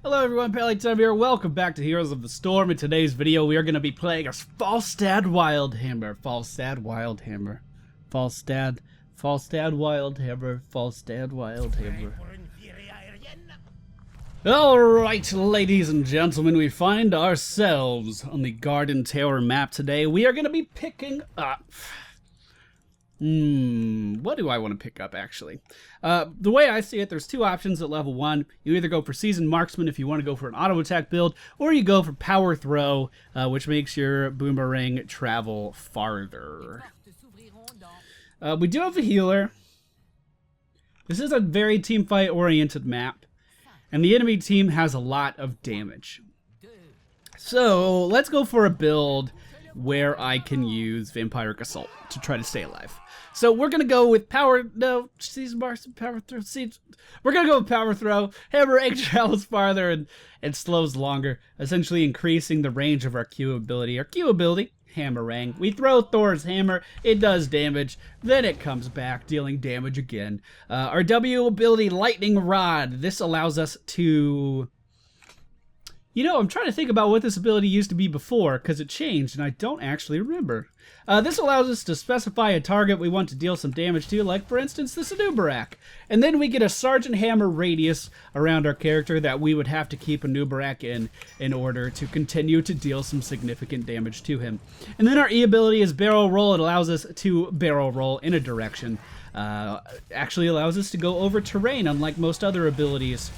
Hello everyone, Pallytime here. Welcome back to Heroes of the Storm. In today's video, we are going to be playing as Falsedead Wildhammer. Falsedead Wildhammer. Falsedead Wildhammer. Falsedead Wildhammer. Alright, ladies and gentlemen, we find ourselves on the Garden Tower map today. We are going to be picking up... what do I want to pick up, actually? The way I see it, there's two options at level 1. You either go for Seasoned Marksman if you want to go for an auto attack build, or you go for Power Throw, which makes your boomerang travel farther. We do have a healer. This is a very teamfight-oriented map, and the enemy team has a lot of damage. So, let's go for a build where I can use Vampiric Assault to try to stay alive. So we're gonna go with Power Throw. We're gonna go with Power Throw. Hammer travels farther and slows longer, essentially increasing the range of our Q ability. Our Q ability, Hammerang. We throw Thor's hammer, it does damage, then it comes back, dealing damage again. Our W ability, Lightning Rod. This allows us to... You know, I'm trying to think about what this ability used to be before, because it changed, and I don't actually remember. This allows us to specify a target we want to deal some damage to, like, for instance, the Anubarak. And then we get a Sergeant Hammer radius around our character that we would have to keep Anubarak in order to continue to deal some significant damage to him. And then our E ability is Barrel Roll. It allows us to barrel roll in a direction. Actually allows us to go over terrain, unlike most other abilities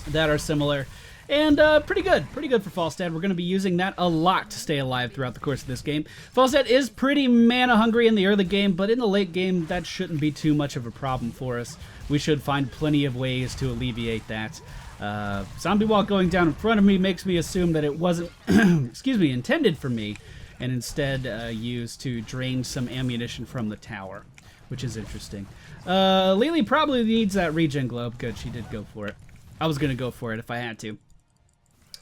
that are similar. And pretty good for Falsedead. We're going to be using that a lot to stay alive throughout the course of this game. Falsedead is pretty mana hungry in the early game, but in the late game, that shouldn't be too much of a problem for us. We should find plenty of ways to alleviate that. Zombie wall going down in front of me makes me assume that it wasn't, excuse me, intended for me, and instead used to drain some ammunition from the tower, which is interesting. Lily probably needs that regen globe. Good, she did go for it. I was going to go for it if I had to.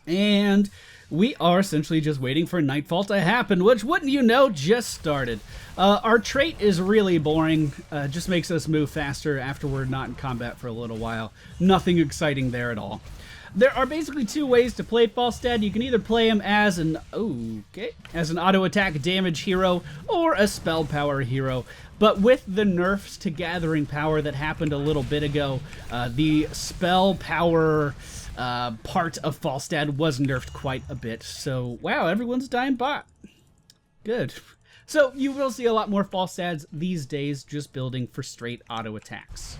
And we are essentially just waiting for Nightfall to happen, which, wouldn't you know, just started. Our trait is really boring, just makes us move faster after we're not in combat for a little while. Nothing exciting there at all. There are basically two ways to play Falsedead. You can either play him as an auto attack damage hero or a spell power hero. But with the nerfs to gathering power that happened a little bit ago, the spell power part of Falsedead was nerfed quite a bit. So, wow, everyone's dying bot. Good. So, you will see a lot more Falseads these days just building for straight auto attacks.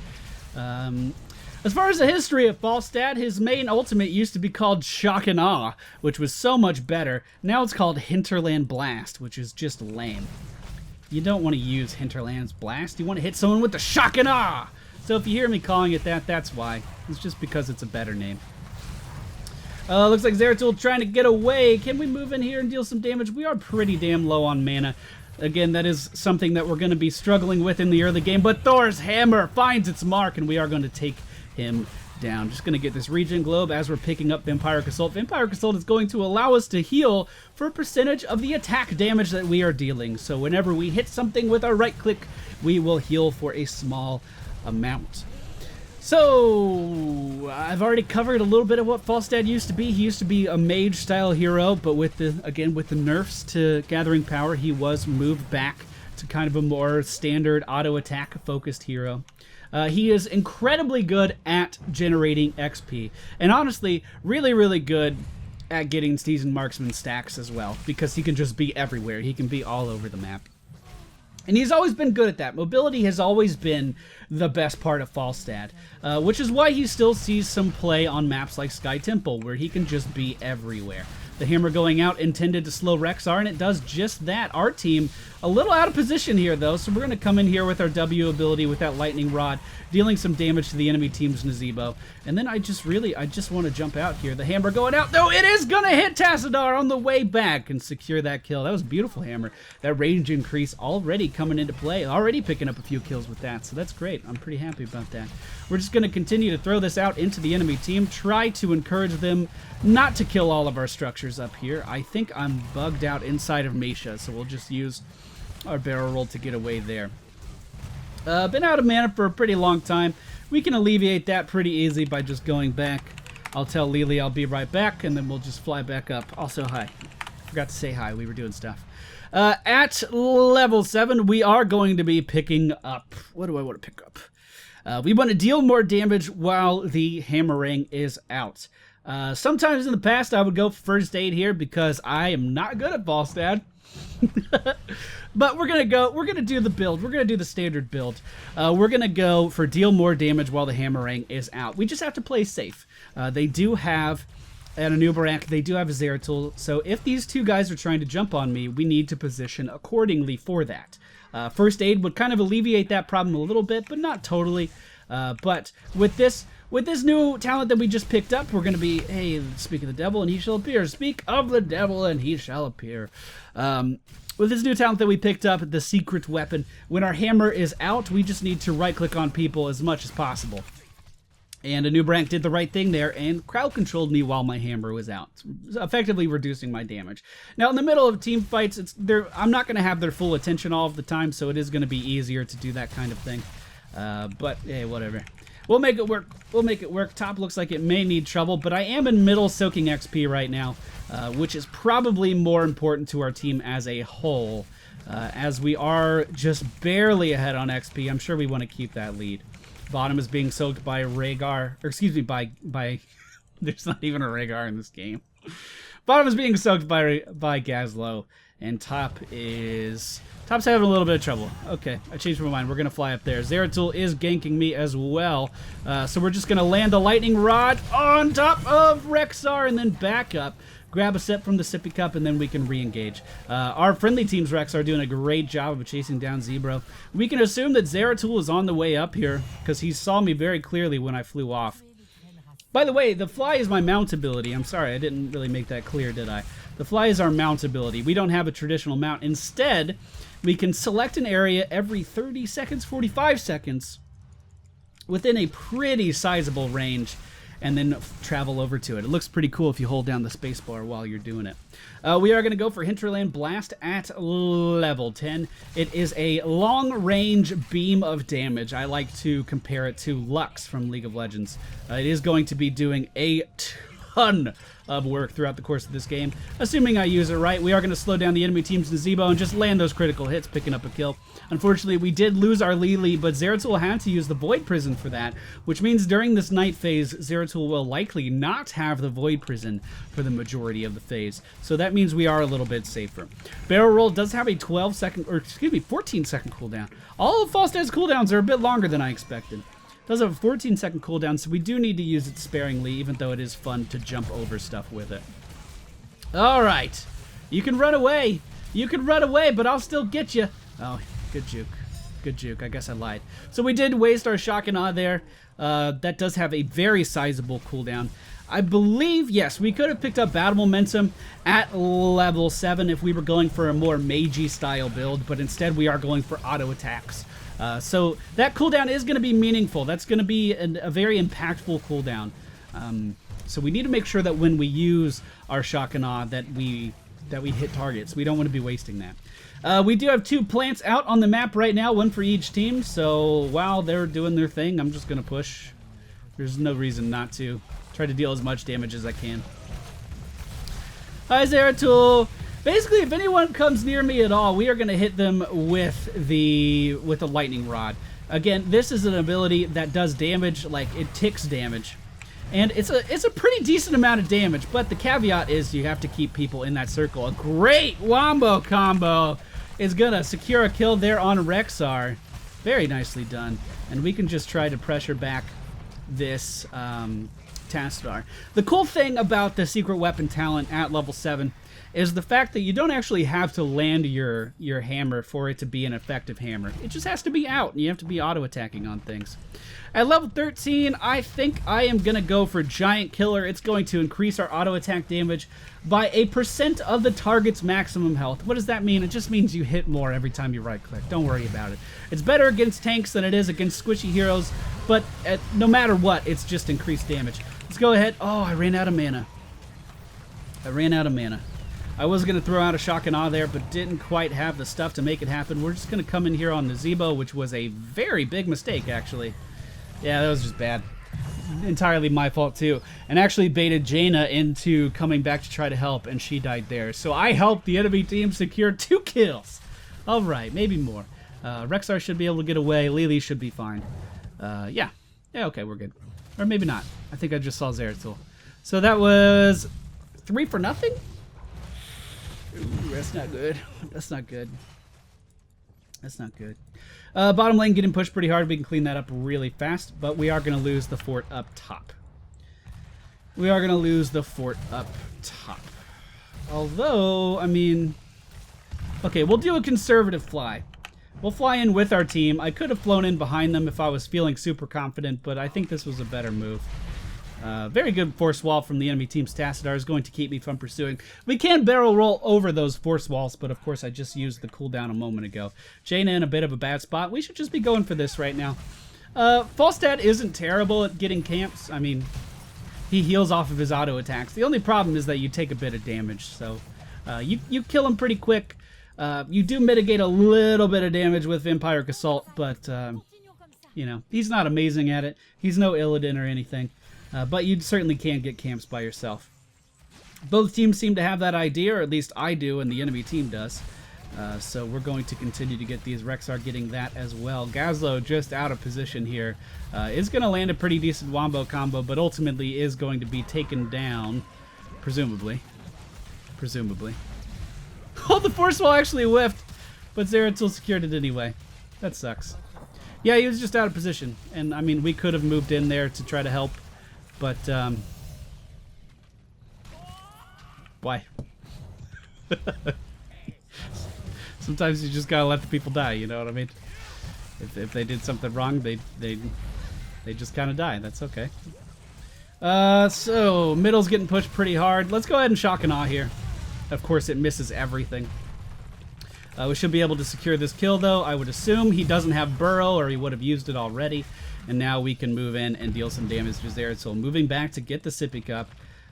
As far as the history of Falsedead, his main ultimate used to be called Shock and Awe, which was so much better. Now it's called Hinterland Blast, which is just lame. You don't want to use Hinterland's Blast. You want to hit someone with the Shock and Awe! So if you hear me calling it that, that's why. It's just because it's a better name. Looks like Zeratul trying to get away. Can we move in here and deal some damage? We are pretty damn low on mana. Again, that is something that we're going to be struggling with in the early game, but Thor's hammer finds its mark, and we are going to take him down. Just going to get this regen globe as we're picking up Vampiric Assault. Vampiric Assault is going to allow us to heal for a percentage of the attack damage that we are dealing. So whenever we hit something with our right click, we will heal for a small amount. So, I've already covered a little bit of what Falsedead used to be. He used to be a mage-style hero, but with the nerfs to gathering power, he was moved back to kind of a more standard auto-attack-focused hero. He is incredibly good at generating XP, and honestly, really, really good at getting Seasoned Marksman stacks as well, because he can just be everywhere. He can be all over the map. And he's always been good at that. Mobility has always been the best part of Falsedead, which is why he still sees some play on maps like Sky Temple, where he can just be everywhere. The hammer going out intended to slow Rexar, and it does just that. Our team, a little out of position here, though, so we're going to come in here with our W ability with that Lightning Rod, dealing some damage to the enemy team's Nazebo. And then I just want to jump out here. The hammer going out. No, it is going to hit Tassadar on the way back and secure that kill. That was a beautiful hammer. That range increase already coming into play. Already picking up a few kills with that, so that's great. I'm pretty happy about that. We're just going to continue to throw this out into the enemy team. Try to encourage them not to kill all of our structures up here. I think I'm bugged out inside of Mesha, so we'll just use our barrel roll to get away there. Been out of mana for a pretty long time. We can alleviate that pretty easy by just going back I'll tell Lily I'll be right back, and then we'll just fly back up. Also, hi. Forgot to say hi. We were doing stuff. At level 7, we are going to be picking up... What do I want to pick up? We want to deal more damage while the Hammerang is out. Sometimes in the past, I would go for first aid here because I am not good at Falsedead. But we're gonna do the build. We're gonna do the standard build. We're gonna go for deal more damage while the Hammerang is out. We just have to play safe. They do have an Anubarak, they do have a Zeratul, so if these two guys are trying to jump on me, we need to position accordingly for that. First aid would kind of alleviate that problem a little bit, but not totally. But with this new talent that we just picked up, we're going to be, hey, speak of the devil and he shall appear. Speak of the devil and he shall appear. With this new talent that we picked up, the secret weapon, when our hammer is out, we just need to right-click on people as much as possible. And Anubarak did the right thing there and crowd controlled me while my hammer was out, effectively reducing my damage. Now, in the middle of team fights, I'm not going to have their full attention all of the time, so it is going to be easier to do that kind of thing. But, hey, whatever. We'll make it work. We'll make it work. Top looks like it may need trouble, but I am in middle soaking XP right now, which is probably more important to our team as a whole, as we are just barely ahead on XP. I'm sure we want to keep that lead. Bottom is being soaked by Rhaegar, or excuse me, by there's not even a Rhaegar in this game. Bottom is being soaked by Gazlowe, and Top's having a little bit of trouble. Okay, I changed my mind. We're gonna fly up there. Zeratul is ganking me as well, so we're just gonna land a lightning rod on top of Rexar and then back up. Grab a sip from the sippy cup, and then we can re-engage. Our friendly team's Rex are doing a great job of chasing down Zebro. We can assume that Zeratul is on the way up here, because he saw me very clearly when I flew off. By the way, the fly is my mount ability. I'm sorry, I didn't really make that clear, did I? The fly is our mount ability. We don't have a traditional mount. Instead, we can select an area every 30 seconds, 45 seconds, within a pretty sizable range, and then travel over to it. It looks pretty cool if you hold down the spacebar while you're doing it. We are going to go for Hinterland Blast at level 10. It is a long-range beam of damage. I like to compare it to Lux from League of Legends. It is going to be doing a ton of work throughout the course of this game. Assuming I use it right, we are going to slow down the enemy team's gazebo and just land those critical hits, picking up a kill. Unfortunately, we did lose our Lili, but Zeratul had to use the Void Prison for that, which means during this night phase, Zeratul will likely not have the Void Prison for the majority of the phase. So that means we are a little bit safer. Barrel Roll does have a 14-second cooldown. All of Falsedead's cooldowns are a bit longer than I expected. Does have a 14-second cooldown, so we do need to use it sparingly, even though it is fun to jump over stuff with it. Alright. You can run away. You can run away, but I'll still get you. Oh, good juke. Good juke. I guess I lied. So we did waste our shock and awe there. That does have a very sizable cooldown. I believe, yes, we could have picked up Battle Momentum at level 7 if we were going for a more magey style build, but instead we are going for auto attacks. So that cooldown is going to be meaningful. That's going to be a very impactful cooldown. So we need to make sure that when we use our shock and awe that we hit targets. We don't want to be wasting that. We do have 2 plants out on the map right now, one for each team. So while they're doing their thing, I'm just going to push. There's no reason not to. Try to deal as much damage as I can. Hi, Zeratul. Basically, if anyone comes near me at all, we are going to hit them with the lightning rod. Again, this is an ability that does damage, like it ticks damage. And it's a pretty decent amount of damage, but the caveat is you have to keep people in that circle. A great wombo combo is going to secure a kill there on Rexar. Very nicely done. And we can just try to pressure back this Tastar. The cool thing about the secret weapon talent at level 7 is the fact that you don't actually have to land your hammer for it to be an effective hammer. It just has to be out, and you have to be auto-attacking on things. At level 13, I think I am going to go for Giant Killer. It's going to increase our auto-attack damage by a % of the target's maximum health. What does that mean? It just means you hit more every time you right-click. Don't worry about it. It's better against tanks than it is against squishy heroes, but no matter what, it's just increased damage. Let's go ahead. Oh, I ran out of mana. I was going to throw out a shock and awe there, but didn't quite have the stuff to make it happen. We're just going to come in here on the Zebo, which was a very big mistake, actually. Yeah, that was just bad. entirely my fault too, and actually baited Jaina into coming back to try to help, and she died there. So I helped the enemy team secure 2 kills. All right, maybe more. Rexar should be able to get away. Lily should be fine. Yeah, okay, we're good. Or maybe not. I think I just saw Zeratul. So that was 3 for nothing? Ooh, that's not good. That's not good. That's not good. Bottom lane getting pushed pretty hard. We can clean that up really fast, but we are going to lose the fort up top. We are going to lose the fort up top. Although, I mean... Okay, we'll do a conservative fly. We'll fly in with our team. I could have flown in behind them if I was feeling super confident, but I think this was a better move. Very good force wall from the enemy team's Tassadar is going to keep me from pursuing. We can barrel roll over those force walls, but of course I just used the cooldown a moment ago. Jaina in a bit of a bad spot. We should just be going for this right now. Falsedead isn't terrible at getting camps. I mean, he heals off of his auto attacks. The only problem is that you take a bit of damage, so you kill him pretty quick. You do mitigate a little bit of damage with Vampiric Assault, but you know, he's not amazing at it. He's no Illidan or anything. But you certainly can get camps by yourself. Both teams seem to have that idea, or at least I do, and the enemy team does. So we're going to continue to get these. Rexar getting that as well. Gazlo just out of position here. Is going to land a pretty decent wombo combo, but ultimately is going to be taken down, presumably. Presumably. Oh, the force wall actually whiffed, but Zeratul secured it anyway. That sucks. Yeah, he was just out of position, and I mean, we could have moved in there to try to help. But, why? Sometimes you just gotta let the people die, you know what I mean? If they did something wrong, they just kind of die. That's okay. So, middle's getting pushed pretty hard. Let's go ahead and shock and awe here. Of course, it misses everything. We should be able to secure this kill, though. I would assume he doesn't have Burrow, or he would have used it already. And now we can move in and deal some damage to Zeratul. Moving back to get the Sippy Cup.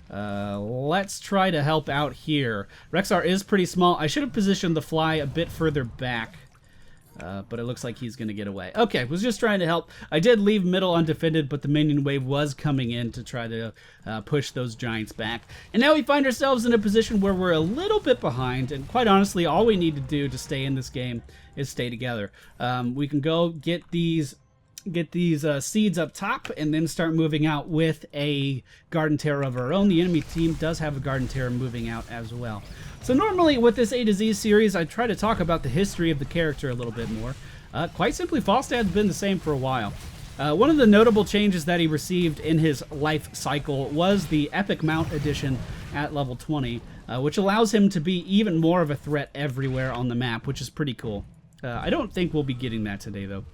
Let's try to help out here. Rexar is pretty small. I should have positioned the fly a bit further back. But it looks like he's going to get away. Okay, was just trying to help. I did leave middle undefended, but the minion wave was coming in to try to push those giants back. And now we find ourselves in a position where we're a little bit behind, and quite honestly, all we need to do to stay in this game is stay together. We can go get these seeds up top and then start moving out with a Garden Terror of our own. The enemy team does have a Garden Terror moving out as well. So normally with this A to Z series, I try to talk about the history of the character a little bit more. Quite simply, Falstad's been the same for a while. One of the notable changes that he received in his life cycle was the Epic Mount Edition at level 20, which allows him to be even more of a threat everywhere on the map, which is pretty cool. I don't think we'll be getting that today, though.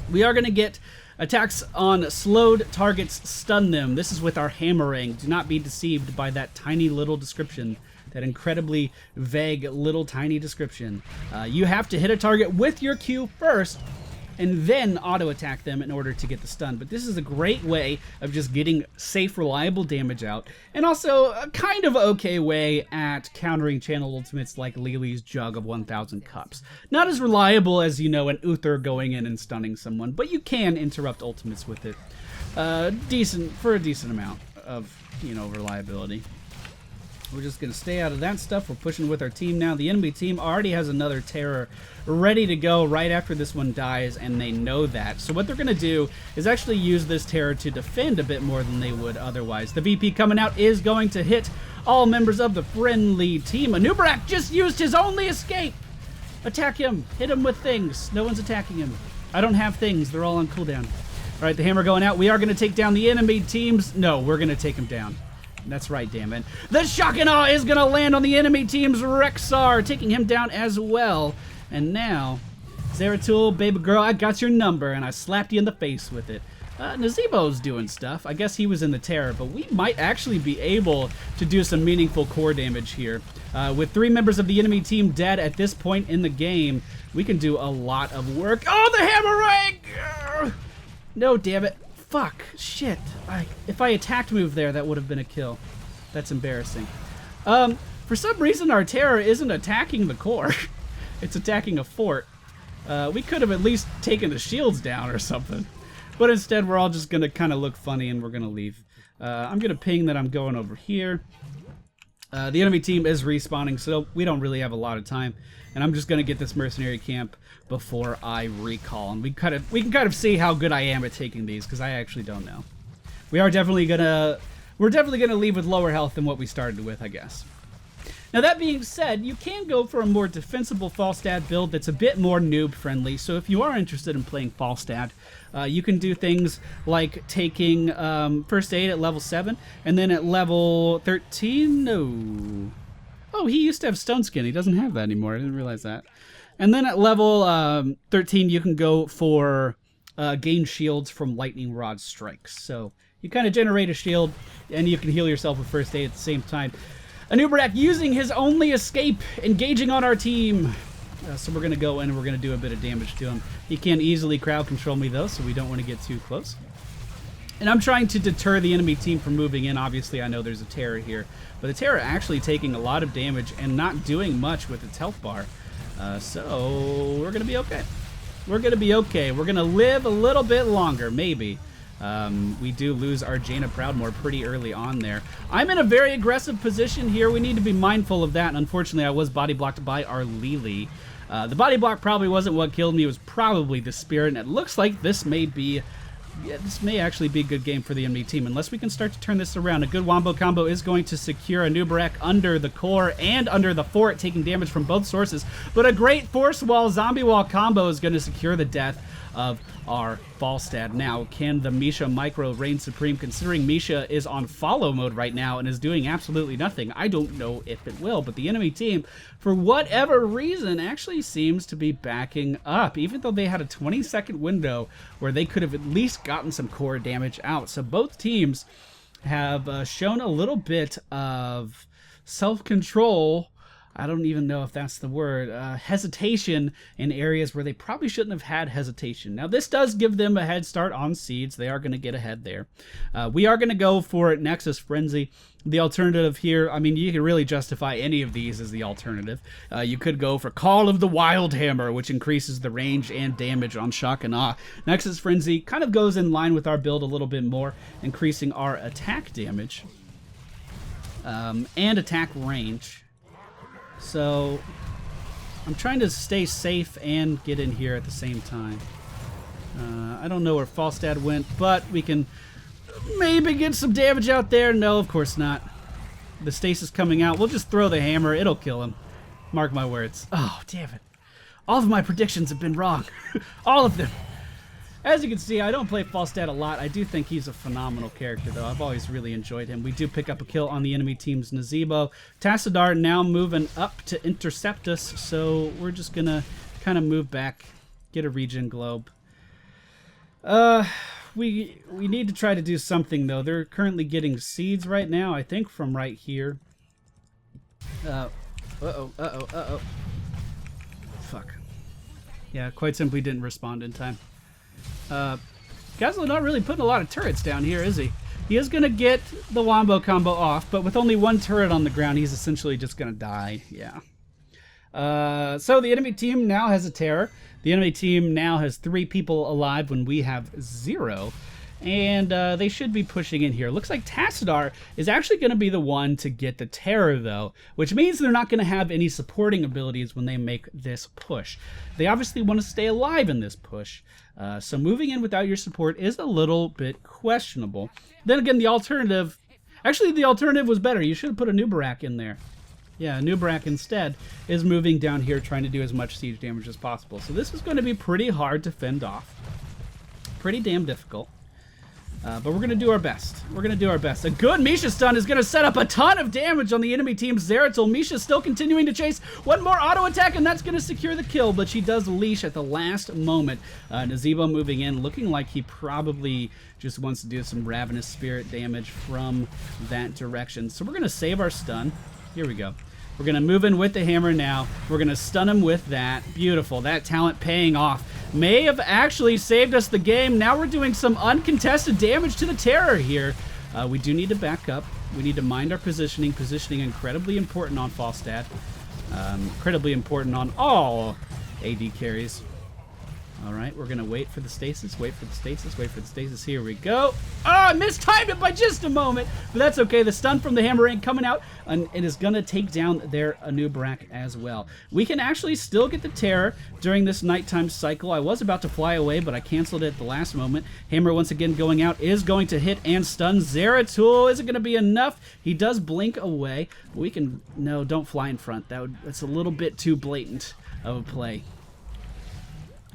We are going to get attacks on slowed targets, stun them. This is with our Hammerang. Do not be deceived by that tiny little description, that incredibly vague little tiny description. You have to hit a target with your Q first, and then auto-attack them in order to get the stun. But this is a great way of just getting safe, reliable damage out, and also a kind of okay way at countering channel ultimates like Lily's Jug of 1,000 Cups. Not as reliable as, you know, an Uther going in and stunning someone, but you can interrupt ultimates with it. Decent, for a decent amount of, you know, reliability. We're just going to stay out of that stuff. We're pushing with our team now. The enemy team already has another terror ready to go right after this one dies, and they know that. So what they're going to do is actually use this terror to defend a bit more than they would otherwise. The VP coming out is going to hit all members of the friendly team. Anubrak just used his only escape. Attack him. Hit him with things. No one's attacking him. I don't have things. They're all on cooldown. All right, the hammer going out. We are going to take down the enemy teams. No, we're going to take him down. That's right, damn it. The Shock and Awe is going to land on the enemy team's Rexar, taking him down as well. And now, Zeratul, baby girl, I got your number, and I slapped you in the face with it. Nazebo's doing stuff. I guess he was in the terror, but we might actually be able to do some meaningful core damage here. With 3 members of the enemy team dead at this point in the game, we can do a lot of work. Oh, the Hammerang! No, damn it. Fuck. Shit. If I attacked move there, that would have been a kill. That's embarrassing. For some reason, our terror isn't attacking the core. It's attacking a fort. We could have at least taken the shields down or something. But instead, we're all just going to kind of look funny and we're going to leave. I'm going to ping that I'm going over here. The enemy team is respawning, so we don't really have a lot of time. And I'm just going to get this mercenary camp before I recall. And we can kind of see how good I am at taking these, because I actually don't know. We're definitely going to leave with lower health than what we started with, I guess. Now, that being said, you can go for a more defensible Falsedead build that's a bit more noob-friendly. So if you are interested in playing Falsedead, you can do things like taking First Aid at level 7, and then at level 13, no. Oh, he used to have Stone Skin. He doesn't have that anymore. I didn't realize that. And then at level 13, you can go for gain shields from Lightning Rod strikes. So you kind of generate a shield, and you can heal yourself with First Aid at the same time. Anubarak using his only escape, engaging on our team. So we're going to go in and we're going to do a bit of damage to him. He can easily crowd control me, though, so we don't want to get too close. And I'm trying to deter the enemy team from moving in. Obviously, I know there's a Terror here. But the Terror actually taking a lot of damage and not doing much with its health bar. So we're going to be okay. We're going to be okay. We're going to live a little bit longer, maybe. We do lose our Jaina Proudmoore pretty early on there. I'm in a very aggressive position here. We need to be mindful of that. And unfortunately, I was body blocked by our Lili. The body block probably wasn't what killed me. It was probably the Spirit. And it looks like this may be... Yeah, this may actually be a good game for the enemy team, unless we can start to turn this around. A good wombo combo is going to secure Anubarak under the core and under the fort, taking damage from both sources. But a great force wall, zombie wall combo is going to secure the death of our Falsedead. Now, can the Misha Micro reign supreme, considering Misha is on follow mode right now and is doing absolutely nothing? I don't know if it will, but the enemy team, for whatever reason, actually seems to be backing up, even though they had a 20-second window where they could have at least gotten some core damage out. So both teams have shown a little bit of self-control. I don't even know if that's the word, hesitation in areas where they probably shouldn't have had hesitation. Now, this does give them a head start on seeds. They are going to get ahead there. We are going to go for Nexus Frenzy. The alternative here, I mean, you can really justify any of these as the alternative. You could go for Call of the Wild Hammer, which increases the range and damage on Shock and Awe. Nexus Frenzy kind of goes in line with our build a little bit more, increasing our attack damage and attack range. So I'm trying to stay safe and get in here at the same time. I don't know where Falsedead went, but we can maybe get some damage out there. No, of course not. The stasis coming out. We'll just throw the hammer. It'll kill him. Mark my words. Oh, damn it. All of my predictions have been wrong. All of them. As you can see, I don't play Falsedead a lot. I do think he's a phenomenal character, though. I've always really enjoyed him. We do pick up a kill on the enemy team's Nazebo. Tassadar now moving up to intercept us, so we're just going to kind of move back, get a regen globe. We need to try to do something, though. They're currently getting seeds right now, I think, from right here. Uh-oh. Fuck. Yeah, quite simply didn't respond in time. Gazlo not really putting a lot of turrets down here, is he? He is going to get the wombo combo off, but with only one turret on the ground, he's essentially just going to die. Yeah. So the enemy team now has a Terror. The enemy team now has 3 people alive when we have 0. And they should be pushing in here. Looks like Tassadar is actually going to be the one to get the Terror, though, which means they're not going to have any supporting abilities when they make this push. They obviously want to stay alive in this push. So moving in without your support is a little bit questionable. Then again, the alternative... Actually, the alternative was better. You should have put Anubarak in there. Yeah, Anubarak instead is moving down here trying to do as much siege damage as possible. So this is going to be pretty hard to fend off. Pretty damn difficult. But we're going to do our best. We're going to do our best. A good Misha stun is going to set up a ton of damage on the enemy team's Zeratul. Misha's still continuing to chase. One more auto attack, and that's going to secure the kill, but she does leash at the last moment. Nazebo moving in, looking like he probably just wants to do some Ravenous Spirit damage from that direction. So we're going to save our stun. Here we go. We're going to move in with the hammer now. We're going to stun him with that. Beautiful. That talent paying off. May have actually saved us the game. Now we're doing some uncontested damage to the Terror here. We do need to back up. We need to mind our positioning. Positioning incredibly important on Falsedead. Incredibly important on all AD carries. All right, we're going to wait for the stasis, wait for the stasis, wait for the stasis. Here we go. Oh, I mistimed it by just a moment, but that's okay. The stun from the Hammerang coming out, and it is going to take down their Anub'arak as well. We can actually still get the Terror during this nighttime cycle. I was about to fly away, but I canceled it at the last moment. Hammer once again going out is going to hit and stun Zeratul. Is it going to be enough? He does blink away. We can... No, don't fly in front. That's a little bit too blatant of a play.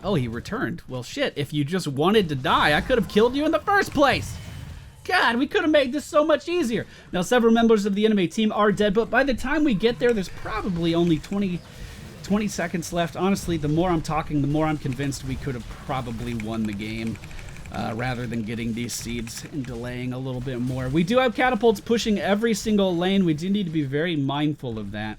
Oh, he returned. Well, shit, if you just wanted to die, I could have killed you in the first place. God, we could have made this so much easier. Now, several members of the enemy team are dead, but by the time we get there, there's probably only 20 seconds left. Honestly, the more I'm talking, the more I'm convinced we could have probably won the game rather than getting these seeds and delaying a little bit more. We do have catapults pushing every single lane. We do need to be very mindful of that.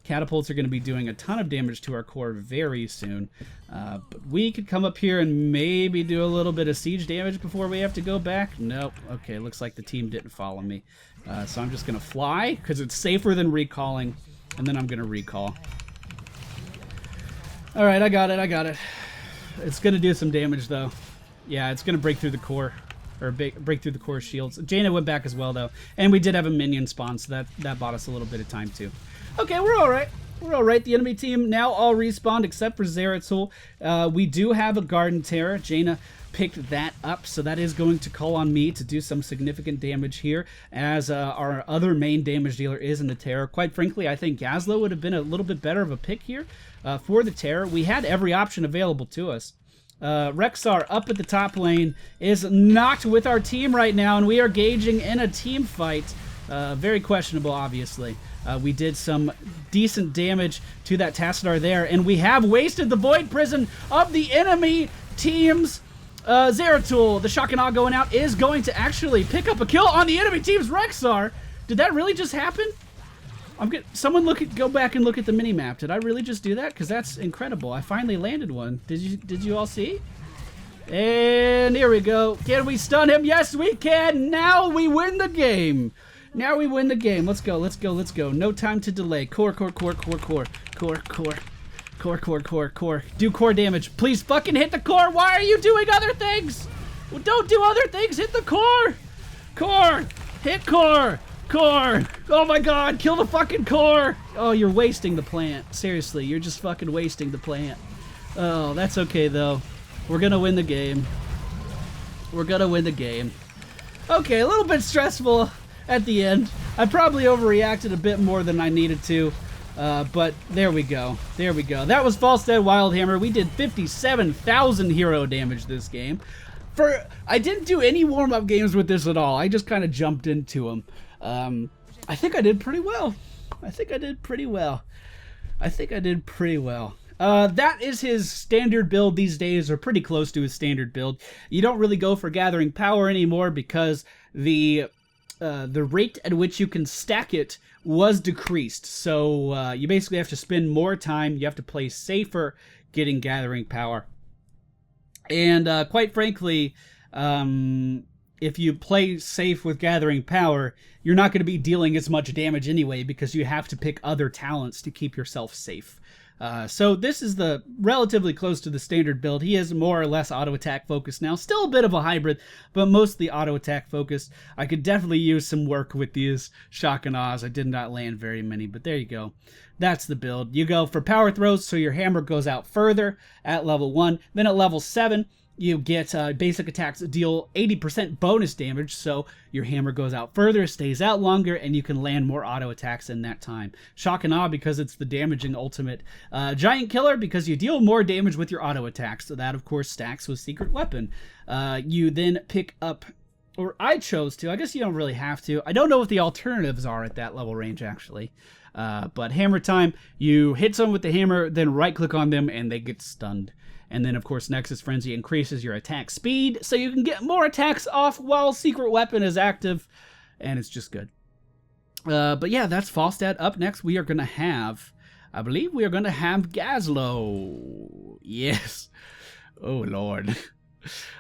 Catapults are going to be doing a ton of damage to our core very soon. But we could come up here and maybe do a little bit of siege damage before we have to go back. Nope. Okay, looks like the team didn't follow me. So I'm just going to fly because it's safer than recalling. And then I'm going to recall. All right, I got it. It's going to do some damage, though. Yeah, it's going to break through the core. Or break through the core shields. Jaina went back as well, though. And we did have a minion spawn, so that bought us a little bit of time, too. Okay, we're all right. We're all right. The enemy team now all respawned except for Zeratul. We do have a Garden Terror. Jaina picked that up, so that is going to call on me to do some significant damage here, as our other main damage dealer is in the Terror. Quite frankly, I think Gazlo would have been a little bit better of a pick here for the Terror. We had every option available to us. Rexar up at the top lane is knocked with our team right now, and we are gauging in a team fight. Very questionable, obviously. We did some decent damage to that Tassadar there, and we have wasted the Void Prison of the enemy team's Zeratul. The Shockanaw going out is going to actually pick up a kill on the enemy team's Rexar. Did that really just happen? Someone go back and look at the mini-map. Did I really just do that? Because that's incredible. I finally landed one. Did you all see? And here we go. Can we stun him? Yes, we can. Now we win the game. Now we win the game. Let's go, let's go, let's go. No time to delay. Core. Do core damage. Please fucking hit the core. Why are you doing other things? Well, don't do other things. Hit the core. Core. Hit core. Core. Oh my god, kill the fucking core. Oh, you're wasting the plant. Seriously, you're just fucking wasting the plant. Oh, that's okay though. We're gonna win the game. We're gonna win the game. Okay, a little bit stressful at the end. I probably overreacted a bit more than I needed to, but there we go. There we go. That was Falsedead Wildhammer. We did 57,000 hero damage this game. I didn't do any warm-up games with this at all. I just kind of jumped into them. I think I did pretty well. That is his standard build these days, or pretty close to his standard build. You don't really go for gathering power anymore because the rate at which you can stack it was decreased. So you basically have to spend more time. You have to play safer getting gathering power. And quite frankly, if you play safe with gathering power, you're not going to be dealing as much damage anyway because you have to pick other talents to keep yourself safe. So this is the relatively close to the standard build. He is more or less auto attack focused now. Still a bit of a hybrid, but mostly auto attack focused. I could definitely use some work with these Shockanaws. I did not land very many, but there you go. That's the build. You go for power throws, so your hammer goes out further at level 1. Then at level 7, you get basic attacks that deal 80% bonus damage, so your hammer goes out further, stays out longer, and you can land more auto attacks in that time. Shock and Awe because it's the damaging ultimate. Giant Killer because you deal more damage with your auto attacks, so that of course stacks with Secret Weapon. You then pick up, or I chose to, I guess you don't really have to. I don't know what the alternatives are at that level range actually. But hammer time, you hit someone with the hammer, then right click on them and they get stunned. And then, of course, Nexus Frenzy increases your attack speed, so you can get more attacks off while Secret Weapon is active, and it's just good. But yeah, that's Falsedead. Up next, we are going to have, I believe we are going to have Gazlo. Yes. Oh, Lord.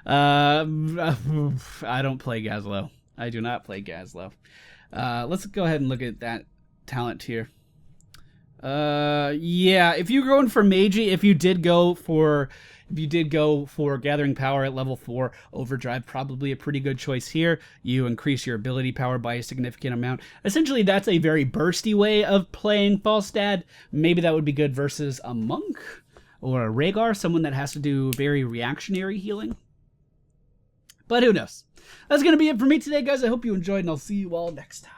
I don't play Gazlo. I do not play Gazlo. Let's go ahead and look at that talent here. Yeah, if you're going for Meiji, if you did go for Gathering Power at level 4, Overdrive probably a pretty good choice here. You increase your ability power by a significant amount. Essentially, that's a very bursty way of playing Falsedead. Maybe that would be good versus a Monk or a Rhaegar, someone that has to do very reactionary healing. But who knows? That's going to be it for me today, guys. I hope you enjoyed, and I'll see you all next time.